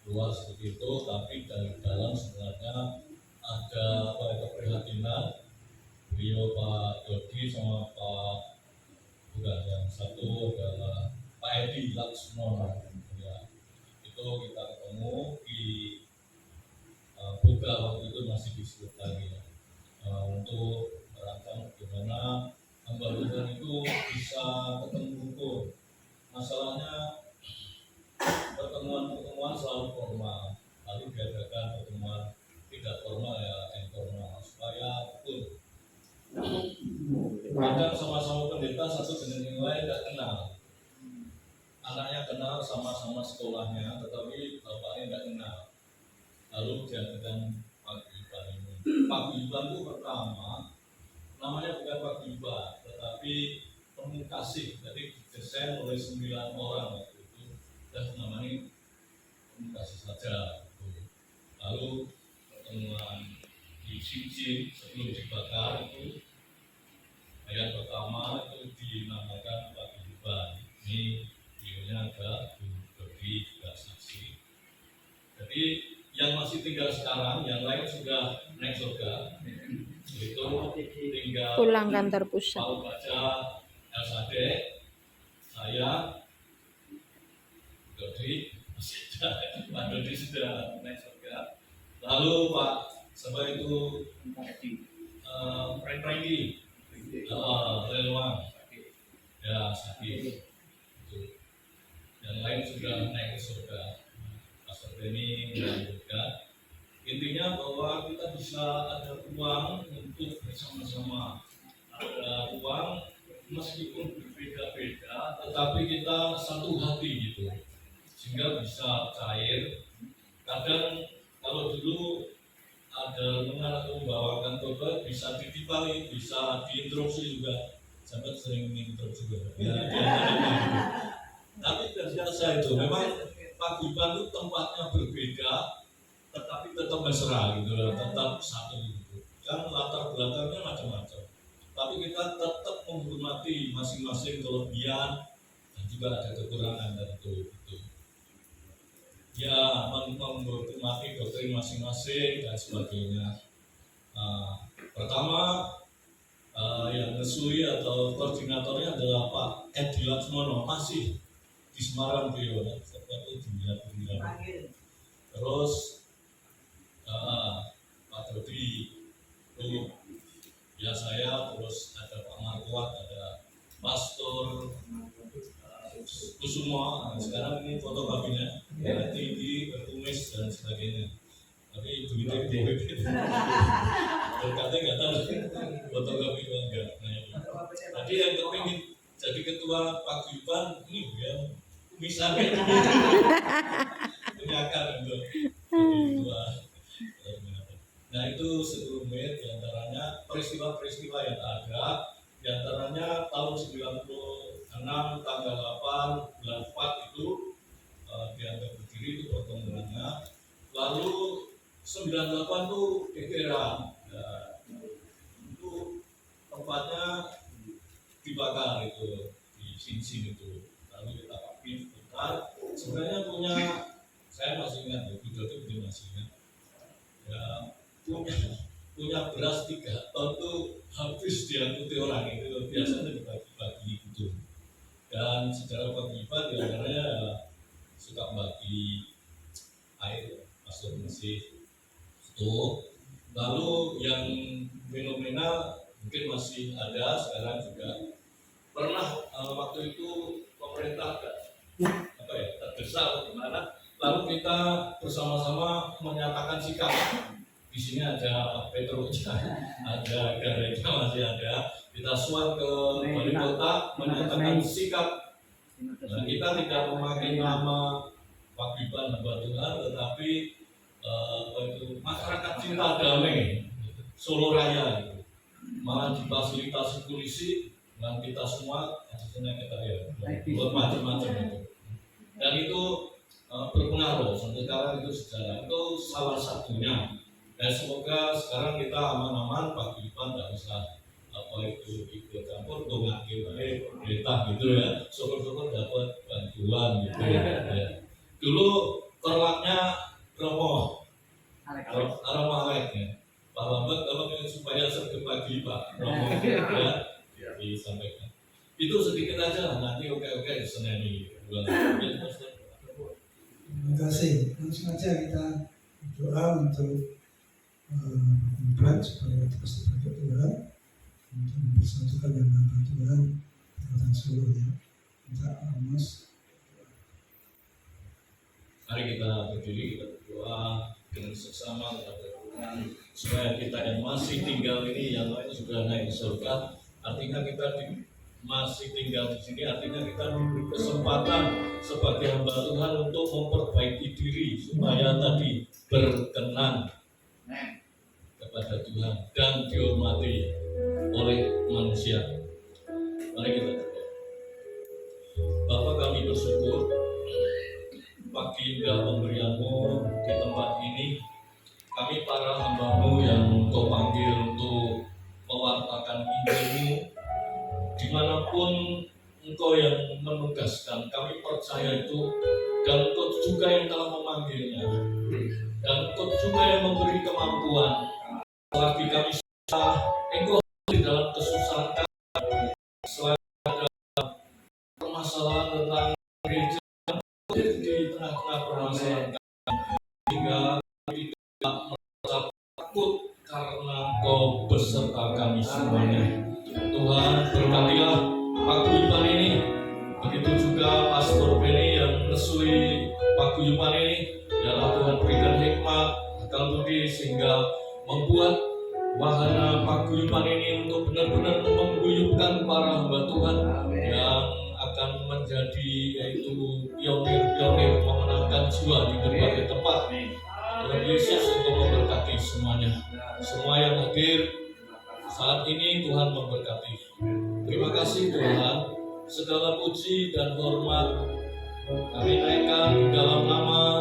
luar seperti itu, tapi dari dalam sebenarnya ada keprihatinan beliau Pak Dodi sama Pak bukan yang satu adalah Pak Edi Laksmono ya. Itu kita ketemu di Buka waktu itu masih disebut lagi ya. Untuk merancang bagaimana hamba itu bisa ketemu hukum. Masalahnya pertemuan selalu formal, lalu diadakan pertemuan tidak formal ya informal supaya betul. Kadang sama-sama pendeta satu dengan yang lain tidak kenal, anaknya kenal sama-sama sekolahnya, tetapi bapaknya tidak kenal. Lalu diadakan paguyuban ini. Paguyuban itu pertama namanya bukan paguyuban, tetapi pemukasih. Jadi didesain oleh 9 orang waktu itu dan namanya pemukasih saja. Lalu pertemuan di cincin sebelum dibakar itu ayat pertama itu dinamakan paguyuban. Ini videonya ada Dodi juga saksi. Jadi yang masih tinggal sekarang, yang lain sudah naik surga. Itu tinggal pulang kantor pusat. mau baca Elsade, saya, Dodi, Pak Dodi sudah naik surga. Lalu Pak siapa itu Franky, Leluang, ya sakit. Yang lain sudah naik ke surga. Pastor Benny melanjutkan. Intinya bahwa kita bisa ada uang untuk bersama-sama. Ada uang meskipun berbeda-beda, tetapi kita satu hati gitu, sehingga bisa cair. Kadang kalau dulu ada dengar atau membawakan tobat bisa ditipali, bisa diinterupsi juga. Sampai sering interupsi juga. Ya, tapi biasa itu memang paguyuban itu tempatnya berbeda, tetapi tetap mesra gitu, tetap satu gitu. Kan latar belakangnya macam-macam, tapi kita tetap menghormati masing-masing kelebihan dan juga ada kekurangan tentu gitu. Ya, menghormati doktrin masing-masing dan sebagainya. Pertama yang ngesui atau koordinatornya adalah Pak Edi Laksmono, masih di Semarang beliau, seperti di terus Pak Dodi itu ya saya, terus ada Pak Markuat, ada Pastor Kusumo, sekarang ini fotografinya tinggi, berkumis dan sebagainya. Tapi duitnya gede, berkatnya nggak tahu fotografi enggak. Jadi yang kepingin jadi ketua paguyuban ini ya misalnya punya akar untuk ketua. Nah itu sekelumit diantaranya peristiwa-peristiwa yang ada, diantaranya tahun 96 tanggal 8 bulan 4 itu dianggap berdiri itu pertemuannya. Lalu 98 itu kegeran, itu tempatnya dibakar itu di Sinsin itu. Lalu kita pakai putar. Sebenarnya saya masih ingat ya, video itu masih ingat. Ya, punya beras 3 ton itu habis diangkuti orang itu, biasanya dibagi-bagi gitu. Dan secara paguyuban diantaranya suka bagi air, pastor masih itu. Lalu yang fenomenal mungkin masih ada sekarang juga. Pernah waktu itu pemerintah terdesak bagaimana, lalu kita bersama-sama menyatakan sikap. Di sini ada Petroja, ada Gareka masih ada. Kita suat ke wali kota menyatakan sikap. Nah, kita tidak memakai nama paguyuban hamba Tuhan, tetapi masyarakat cinta damai Solo Raya gitu. Malah difasilitasi polisi dengan kita semua, aslinya kita ya buat macam-macam itu. Dan itu berpengaruh sampai sekarang, itu sejarah itu salah satunya. Dan semoga sekarang kita aman-aman, paguyuban tidak usah ikut campur dengan kita gitu ya. Syukur-syukur dapat bantuan gitu ya. Dulu perlaknya Romo Alek ya. Pak Lambert kalau supaya sergap pagi Pak Romo ya disampaikan. Itu sedikit aja nanti oke Senin ini. Terima kasih. Langsung saja kita doa untuk perkumpulan supaya terus dipakai Tuhan untuk mempersatukan dan nama Tuhan Kota Solo ya. Kita Amos. Mari kita berdiri, kita berdoa dengan seksama kepada Tuhan supaya kita yang masih tinggal ini, yang lain sudah naik ke surga. Artinya kita masih tinggal di sini, artinya kita diberi kesempatan sebagai hamba Tuhan untuk memperbaiki diri supaya tadi berkenan kepada Tuhan dan dihormati oleh manusia. Mari kita berdoa. Bapa, kami bersyukur pagi indah pemberian-Mu di tempat ini. Kami para hamba-Mu yang Kau panggil untuk mewartakan Injil-Mu dimanapun Engkau yang menugaskan, kami percaya itu, dan Engkau juga yang telah memanggilnya, dan Engkau juga yang memberi kemampuan. Selagi kami susah, Engkau di dalam kesusahan kami, selagi ada permasalahan tentang gereja di tengah-tengah permasalahan kami, sehingga kami tidak merasa takut karena Engkau beserta kami semuanya. Tuhan, berkatilah paguyuban ini, begitu juga Pastor Benny yang mesui paguyuban ini. Biarlah Tuhan berikan hikmat, akal budi, sehingga membuat wahana paguyuban ini untuk benar-benar mengguyupkan para hamba Tuhan yang akan menjadi yaitu pionir-pionir memenangkan jiwa di berbagai tempat. Tuhan Yesus untuk memberkati semuanya, semua yang hadir saat ini. Tuhan memberkati. Terima kasih Tuhan, segala puji dan hormat kami naikkan di dalam nama